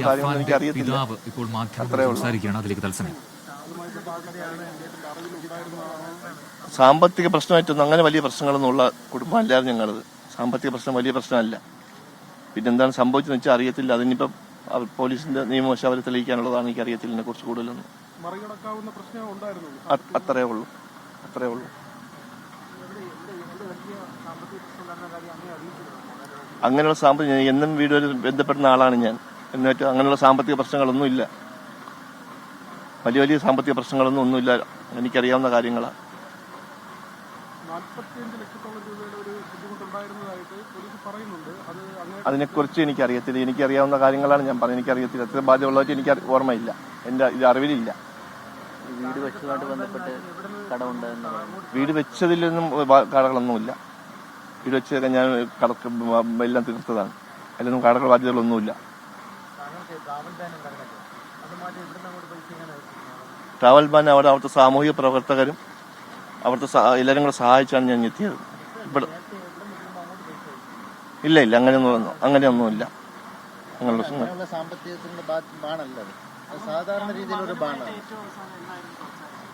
കൂടുതൽ കാര്യങ്ങളൊന്നും എനിക്ക് അറിയത്തില്ല. ഇപ്പോൾ മാധ്യമങ്ങളോട് സംസാരിക്കുകയാണ്. അതിലേക്ക് തത്സമയം. സാമ്പത്തിക പ്രശ്നമായിട്ടൊന്നും അങ്ങനെ വലിയ പ്രശ്നങ്ങളൊന്നും ഉള്ള കുടുംബമല്ലായിരുന്നു ഞങ്ങളത്. സാമ്പത്തിക പ്രശ്നം വലിയ പ്രശ്നമല്ല. പിന്നെന്താണ് സംഭവിച്ചതെന്ന് വെച്ചാൽ അറിയത്തില്ല. അതിനിപ്പം പോലീസിന്റെ നിയമവശം അവർ തെളിയിക്കാനുള്ളതാണ്. എനിക്ക് അറിയത്തില്ല ഇതിനെ കുറിച്ച് കൂടുതലൊന്നും. അത്രേ ഉള്ളൂ. അങ്ങനെയുള്ള സാമ്പത്തിക എന്നും വീടുകളിൽ ബന്ധപ്പെടുന്ന ആളാണ് ഞാൻ. എന്നിട്ട് അങ്ങനെയുള്ള സാമ്പത്തിക പ്രശ്നങ്ങളൊന്നും ഇല്ല. വലിയ സാമ്പത്തിക പ്രശ്നങ്ങളൊന്നും ഒന്നുമില്ല. എനിക്കറിയാവുന്ന കാര്യങ്ങളാണ്. അതിനെക്കുറിച്ച് എനിക്കറിയത്തില്ല. എനിക്കറിയാവുന്ന കാര്യങ്ങളാണ് ഞാൻ പറഞ്ഞത്. എനിക്കറിയത്തില്ല. അത്ര ബാധ്യതയുള്ളതായിട്ട് എനിക്ക് ഓർമ്മയില്ല. എൻ്റെ ഇത് അറിവിലില്ല. വീട് വെച്ചതിലൊന്നും കടകളൊന്നുമില്ല. വീട് വെച്ചതൊക്കെ ഞാൻ എല്ലാം തീർത്തതാണ്. അതിലൊന്നും കടകൾ ബാധ്യതകളൊന്നുമില്ല. ട്രാവൽ ബാൻ അവിടുത്തെ സാമൂഹിക പ്രവർത്തകരും അവിടുത്തെ എല്ലാവരും കൂടെ സഹായിച്ചാണ് ഞാൻ എത്തിയത്. ഇവിടെ ഇല്ല അങ്ങനെയൊന്നുമില്ല.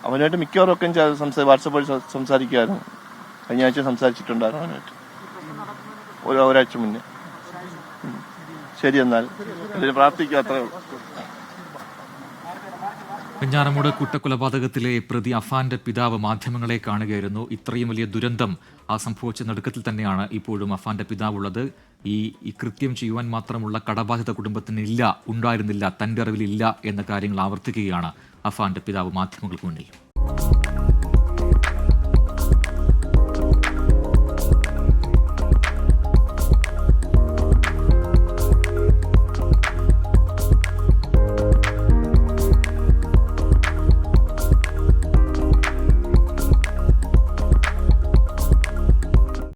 അവനായിട്ട് മിക്കവാറും ഒക്കെ വാട്സാപ്പ് വഴി സംസാരിക്കുമായിരുന്നു. കഴിഞ്ഞ ആഴ്ച സംസാരിച്ചിട്ടുണ്ടായിരുന്നു അവനായിട്ട്, ഒരാഴ്ച മുന്നേ. ശരി, എന്നാൽ പ്രാർത്ഥിക്കുക. അത്രേ ഉള്ളൂ. വെഞ്ഞാറമൂട് കൂട്ടക്കൊലപാതകത്തിലെ പ്രതി അഫാന്റെ പിതാവ് മാധ്യമങ്ങളെ കാണുകയായിരുന്നു. ഇത്രയും വലിയ ദുരന്തം സംഭവിച്ച നടുക്കത്തിൽ തന്നെയാണ് ഇപ്പോഴും അഫാന്റെ പിതാവുള്ളത്. ഈ കൃത്യം ചെയ്യുവാൻ മാത്രമുള്ള കടബാധ്യത കുടുംബത്തിന് ഉണ്ടായിരുന്നില്ല, തന്റെ അറിവിലില്ല എന്ന കാര്യങ്ങൾ ആവർത്തിക്കുകയാണ് അഫാന്റെ പിതാവ് മാധ്യമങ്ങൾക്ക് മുന്നിൽ.